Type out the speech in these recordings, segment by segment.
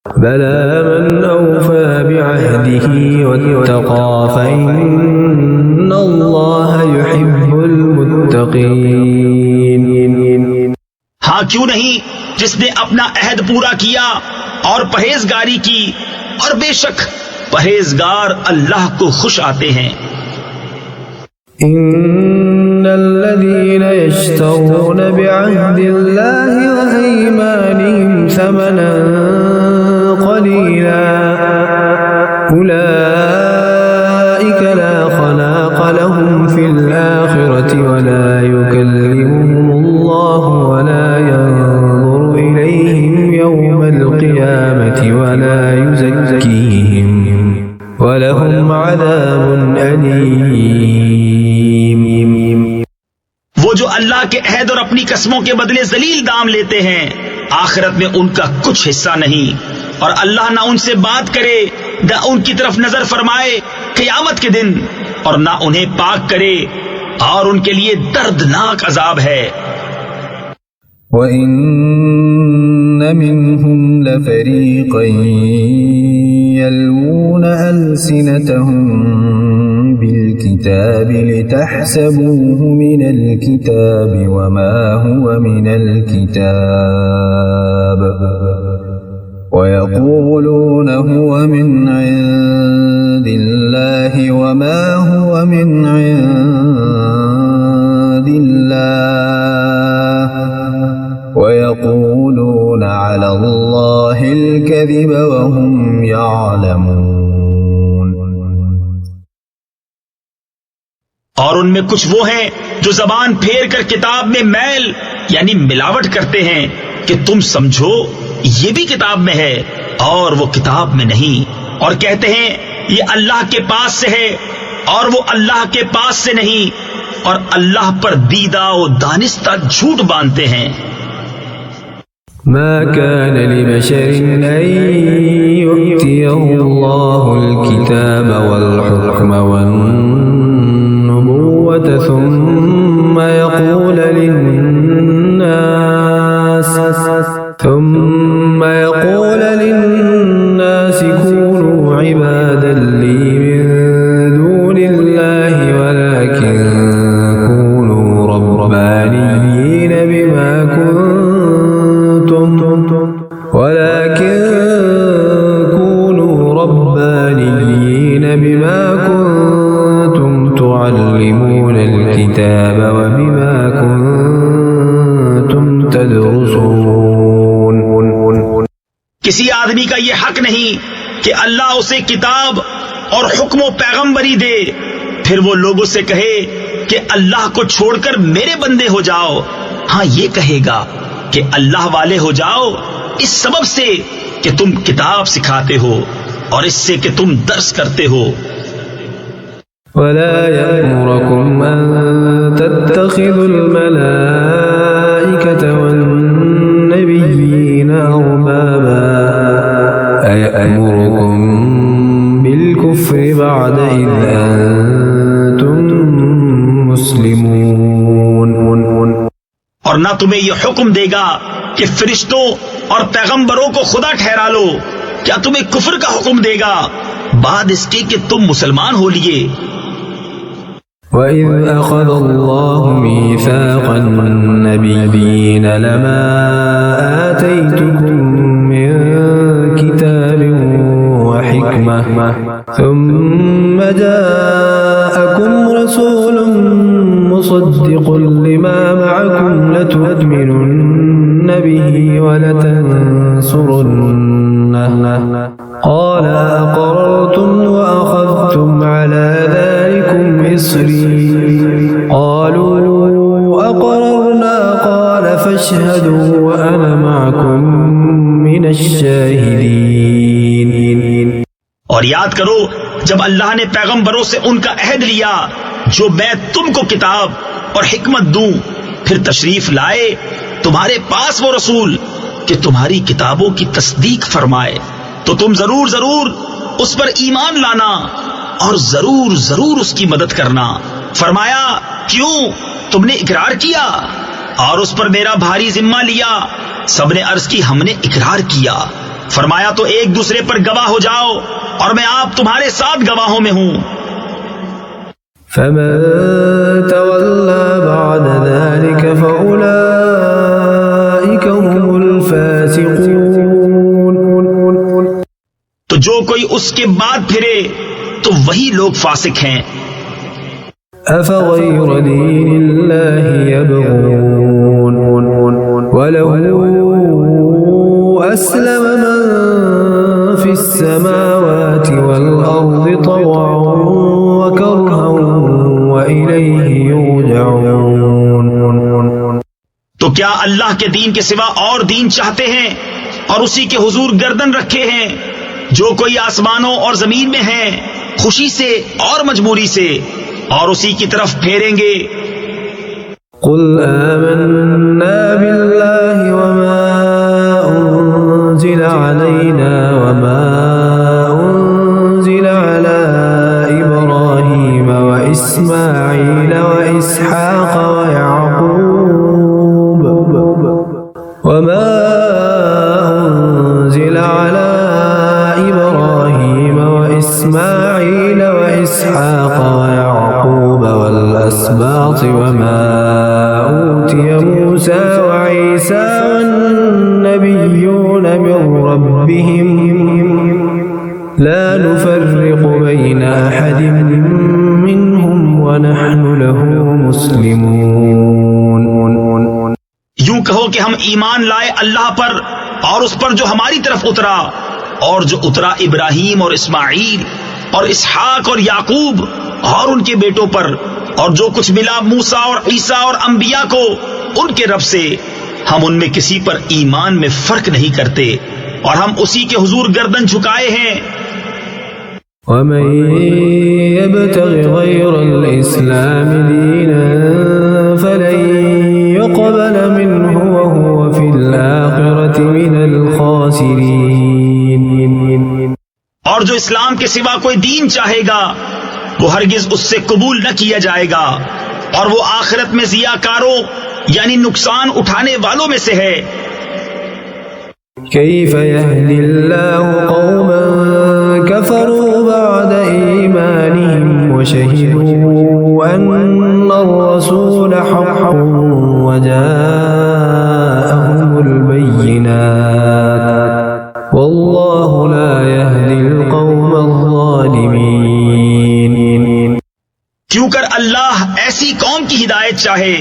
بلى من أوفى بعهده واتقى فإن الله يحب المتقين. ہاں کیوں نہیں، جس نے اپنا عہد پورا کیا اور پرہیزگاری کی، اور بے شک پرہیزگار اللہ کو خوش آتے ہیں. إن الذين يشترون بعهد الله وأيمانهم ثمنا قليلا أولئك لا خلاق لهم في الآخرة ولا يكلمهم الله ولا ينظر إليهم يوم القيامة ولا يزكيهم ولهم عذاب أليم. وہ جو اللہ کے عہد اور اپنی قسموں کے بدلے ذلیل دام لیتے ہیں، آخرت میں ان کا کچھ حصہ نہیں، اور اللہ نہ ان سے بات کرے، نہ ان کی طرف نظر فرمائے قیامت کے دن، اور نہ انہیں پاک کرے، اور ان کے لیے دردناک عذاب ہے. وَإِنَّ مِنْهُمْ لَفَرِيقًا يَلْوُونَ أَلْسِنَتَهُمْ بِالْكِتَابِ لِتَحْسَبُوهُ مِنَ الْكِتَابِ وَمَا هُوَ مِنَ الْكِتَابِ وَيَقُولُونَ هُوَ مِنْ عِنْدِ اللَّهِ وَمَا هُوَ مِنْ عِنْدِ اللَّهِ وَيَقُولُونَ عَلَى اللَّهِ الْكَذِبَ وَهُمْ يَعْلَمُونَ. اور ان میں کچھ وہ ہیں جو زبان پھیر کر کتاب میں میل یعنی ملاوٹ کرتے ہیں کہ تم سمجھو یہ بھی کتاب میں ہے اور وہ کتاب میں نہیں، اور کہتے ہیں یہ اللہ کے پاس سے ہے اور وہ اللہ کے پاس سے نہیں، اور اللہ پر دیدہ و دانستہ جھوٹ باندھتے ہیں. ما كان لبشر أن يؤتيه الله الكتاب والحكم والنبوة ثم يقول للناس كونوا عبادا لي من دون الله ولكن كونوا ربانيين بما كنتم تعلمون الكتاب وبما كنتم تدرسون. کسی آدمی کا یہ حق نہیں کہ اللہ اسے کتاب اور حکم و پیغمبری دے، پھر وہ لوگوں سے کہے کہ اللہ کو چھوڑ کر میرے بندے ہو جاؤ. ہاں یہ کہے گا کہ اللہ والے ہو جاؤ اس سبب سے کہ تم کتاب سکھاتے ہو اور اس سے کہ تم درس کرتے ہو. ولا يأمركم أن تتخذوا الملائكة والنبيين أربابا أيأمركم بالكفر بعد إذ أنتم مسلمون. اور نہ تمہیں یہ حکم دے گا کہ فرشتوں اور پیغمبروں کو خدا ٹھہرا لو، کیا تمہیں کفر کا حکم دے گا بعد اس کے کہ تم مسلمان ہو لیے. وَإِذْ أَخَذَ اللَّهُ مِيثَاقَ النَّبِيِّينَ لَمَا آتَيْتُكُم مِّن كِتَابٍ وَحِكْمَةٍ ثُمَّ جَاءَكُمْ رَسُولٌ مُصَدِّقٌ لِّمَا مَعَكُمْ لَتُؤْمِنُنَّ بِهِ وَلَتَنصُرُنَّهُ قَالَ أَقَرَرْتُمْ وَأَخَذْتُمْ عَلَى ذَلِكُمْ إِصْرِي قَالُوا أَقَرَرْنَا قَالَ فَاشْهَدُوا وَأَنَا مَعَكُمْ مِنَ الشَّاهِدِينَ. اور یاد کرو جب اللہ نے پیغمبروں سے ان کا عہد لیا جو میں تم کو کتاب اور حکمت دوں، پھر تشریف لائے تمہارے پاس وہ رسول کہ تمہاری کتابوں کی تصدیق فرمائے، تو تم ضرور اس پر ایمان لانا اور ضرور اس کی مدد کرنا. فرمایا کیوں تم نے اقرار کیا اور اس پر میرا بھاری ذمہ لیا؟ سب نے عرض کی ہم نے اقرار کیا. فرمایا تو ایک دوسرے پر گواہ ہو جاؤ اور میں آپ تمہارے ساتھ گواہوں میں ہوں۔ فمن تولى بعد ذلك فأولئك هم الفاسقون۔ تو جو کوئی اس کے بعد پھرے تو وہی لوگ فاسق ہیں۔ أفغير دين الله يبغون وله أسلم من في السماوات والأرض طوعا وكرها وإليه يرجعون۔ تو کیا اللہ کے دین کے سوا اور دین چاہتے ہیں اور اسی کے حضور گردن رکھے ہیں؟ جو کوئی آسمانوں اور زمین میں ہیں، خوشی سے اور مجبوری سے، اور اسی کی طرف پھیریں گے۔ قل آمنا بالله وما أنزل علينا وما أنزل على إبراهيم وإسماعيل وإسحاق ويعقوب وما أنزل على إبراهيم وإسماعيل وإسحاق ويعقوب والأسباط وما أوتي موسى وعيسى والنبيون من ربهم لا نفرق بين أحد منهم ونحن له مسلمون۔ یوں کہو کہ ہم ایمان لائے اللہ پر اور اس پر جو ہماری طرف اترا، اور جو اترا ابراہیم اور اسماعیل اور اسحاق اور یعقوب اور ان کے بیٹوں پر، اور جو کچھ ملا موسیٰ اور عیسیٰ اور انبیاء کو ان کے رب سے، ہم ان میں کسی پر ایمان میں فرق نہیں کرتے، اور ہم اسی کے حضور گردن جھکائے ہیں۔ ومن يبتغ غير الإسلام دينا فلن يقبل منه وهو في الآخرة من الخاسرين۔ اور جو اسلام کے سوا کوئی دین چاہے گا وہ ہرگز اس سے قبول نہ کیا جائے گا، اور وہ آخرت میں ضیاء کاروں یعنی نقصان اٹھانے والوں میں سے ہے۔ كيف يهدي الله قوما كفروا بعد إيمانهم وشهدوا أن الرسول حق وجاءهم البينات والله لا يهدي القوم الظالمين۔ کیوں کر اللہ ایسی قوم کی ہدایت چاہے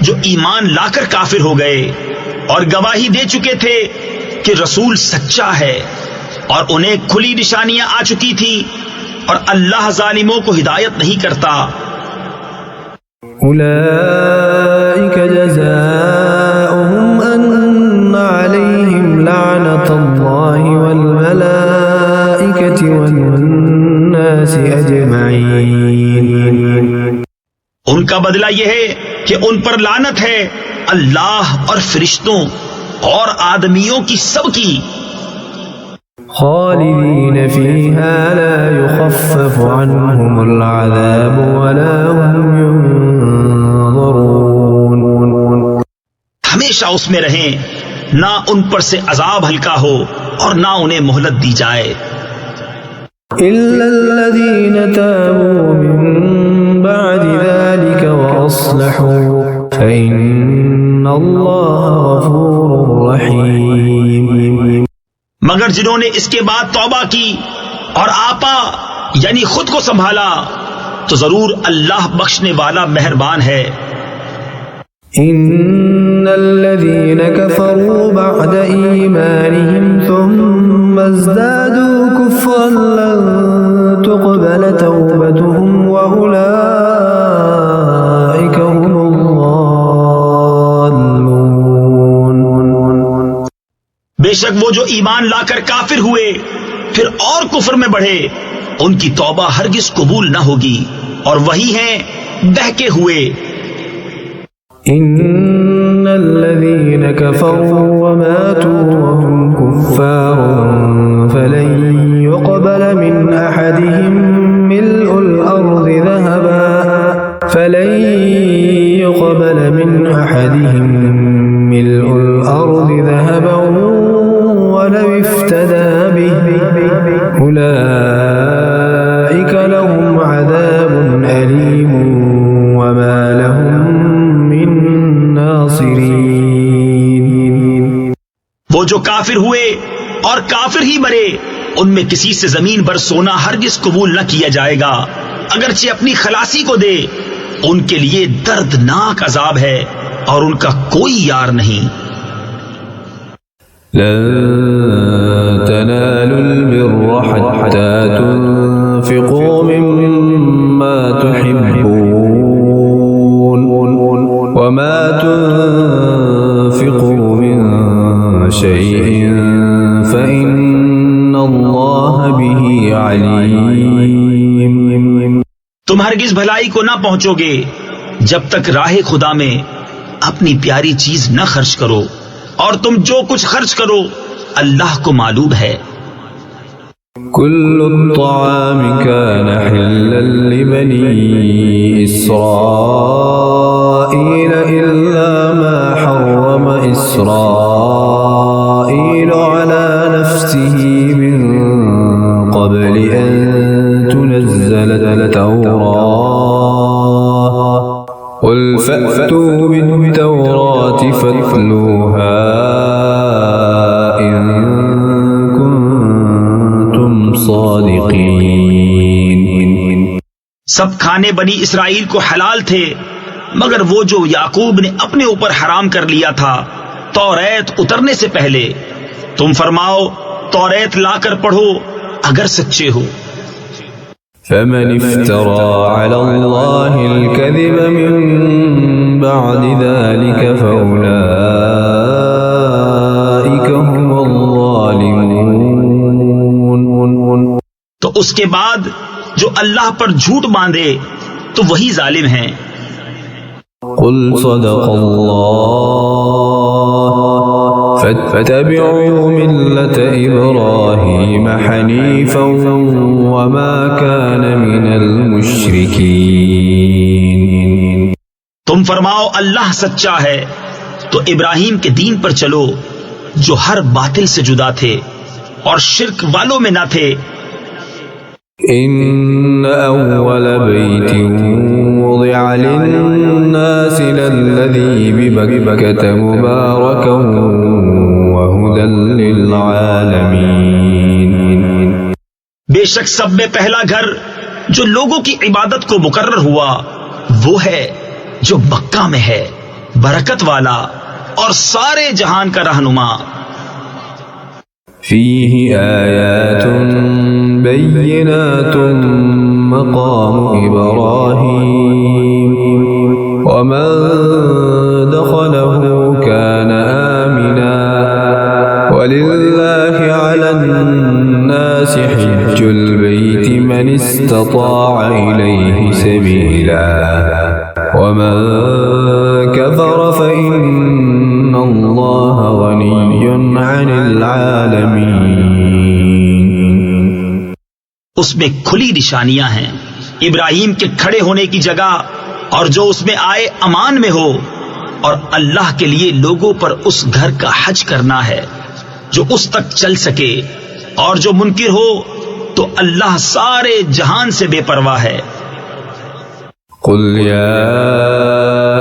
جو ایمان لا کر کافر ہو گئے اور گواہی دے چکے تھے کہ رسول سچا ہے، اور انہیں کھلی نشانیاں آ چکی تھی، اور اللہ ظالموں کو ہدایت نہیں کرتا۔ أولئك جزاؤهم أن عليهم لعنة الله والملائكة والناس أجمعين۔ ان کا بدلہ یہ ہے کہ ان پر لعنت ہے اللہ اور فرشتوں اور آدمیوں کی سب کی۔ خالدين فيها لا يخفف عنهم العذاب ولا هم ينظرون۔ ہمیشہ اس میں رہیں، نہ ان پر سے عذاب ہلکا ہو اور نہ انہیں مہلت دی جائے۔ إلا الذين تابوا من بعد ذلك وأصلحوا فإن الله غفور رحيم۔ مگر جنہوں نے اس کے بعد توبہ کی اور آپا یعنی خود کو سنبھالا تو ضرور اللہ بخشنے والا مہربان ہے۔ إن الذين كفروا بعد إيمانهم ثم ازدادوا كفرا لن تقبل توبتهم وأولئك هم الضالون۔ بے شک وہ جو ایمان لا کر کافر ہوئے پھر اور کفر میں بڑھے، ان کی توبہ ہرگز قبول نہ ہوگی، اور وہی ہیں بہکے ہوئے۔ إن الذين كفروا وماتوا وهم كفار فلن يقبل من أحدهم ملء الأرض ذهبا ولو افتدى به أولئك لهم عذاب أليم وما لهم من ناصرين. وہ جو کافر ہوئے اور کافر ہی مرے ان میں کسی سے زمین پر سونا ہرگز قبول نہ کیا جائے گا اگرچہ اپنی خلاصی کو دے. ان کے لیے دردناک عذاب ہے اور ان کا کوئی یار نہیں. لن تنالوا البر حتى تنفقوا مما تحبون وما تنفقوا من شيء فإن الله به عليم. تم ہرگز بھلائی کو نہ پہنچو گے جب تک راہ خدا میں اپنی پیاری چیز نہ خرچ کرو اور تم جو کچھ خرچ کرو اللہ کو معلوم ہے. كل الطعام كان حلا لبني إسرائيل إلا ما حرم إسرائيل على نفسه من قبل أن تنزل التوراة قل فأتوا بالتوراة فاتلوها إن كنتم صادقين. سب کھانے بنی اسرائیل کو حلال تھے مگر وہ جو یعقوب نے اپنے اوپر حرام کر لیا تھا توریت اترنے سے پہلے. تم فرماؤ توریت لا کر پڑھو اگر سچے ہو. فمن افترى على الله الكذب من بعد ذلك فأولئك هم الظالمون. تو اس کے بعد جو اللہ پر جھوٹ باندھے تو وہی ظالم ہیں. قل صدق الله فاتبعوا ملة إبراهيم حنيفا وما كان من المشركين. تم فرماؤ اللہ سچا ہے تو ابراہیم کے دین پر چلو جو ہر باطل سے جدا تھے اور شرک والوں میں نہ تھے. إن أول بيت وضع للناس للذي ببكة مباركا وهدى للعالمين. بے شک سب میں پہلا گھر جو لوگوں کی عبادت کو مقرر ہوا وہ ہے جو مکہ میں ہے برکت والا اور سارے جہان کا رہنما. فيه آيات بينات مقام إبراهيم ومن دخله كان آمنا ولله على الناس حج البيت من استطاع إليه سبيلا ومن كفر فإن الله غني عن العالمين. اس میں کھلی نشانیاں ہیں ابراہیم کے کھڑے ہونے کی جگہ اور جو اس میں آئے امان میں ہو اور اللہ کے لیے لوگوں پر اس گھر کا حج کرنا ہے جو اس تک چل سکے اور جو منکر ہو تو اللہ سارے جہان سے بے پرواہ ہے. قل يا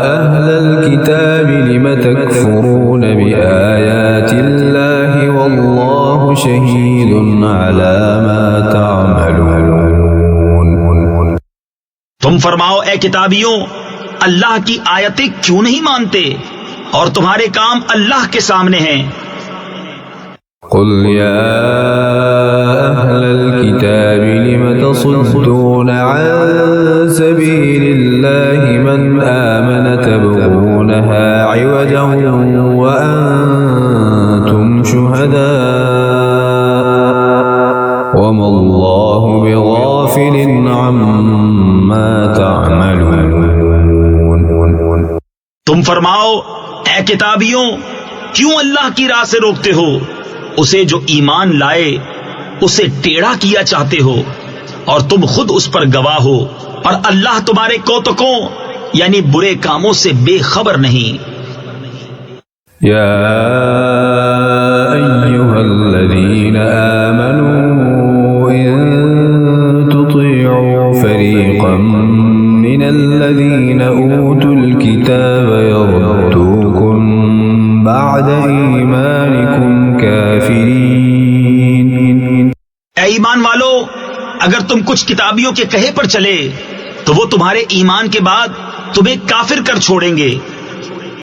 أهل الكتاب لم تكفرون بآيات الله والله شهيد على ما تعملون. تم فرماؤ اے کتابیوں اللہ کی آیتیں کیوں نہیں مانتے اور تمہارے کام اللہ کے سامنے ہیں. قل يا أهل الكتاب لم تصدون عن سبيل الله من آمن تبغونها عوجا وأنتم شهداء وما الله بغافل عما تعملون. تم فرماؤ اے کتابیوں کیوں اللہ کی راہ سے روکتے ہو اسے جو ایمان لائے اسے ٹیڑھا کیا چاہتے ہو اور تم خود اس پر گواہ ہو اور اللہ تمہارے کوتکوں یعنی برے کاموں سے بے خبر نہیں. يا أيها الذين آمنوا إن تطيعوا فريقا من الذين أوتوا الكتاب يردوكم بعد إيمانكم كافرين. اے ایمان والو، اگر تم کچھ کتابیوں کے کہے پر چلے تو وہ تمہارے ایمان کے بعد تمہیں کافر کر چھوڑیں گے.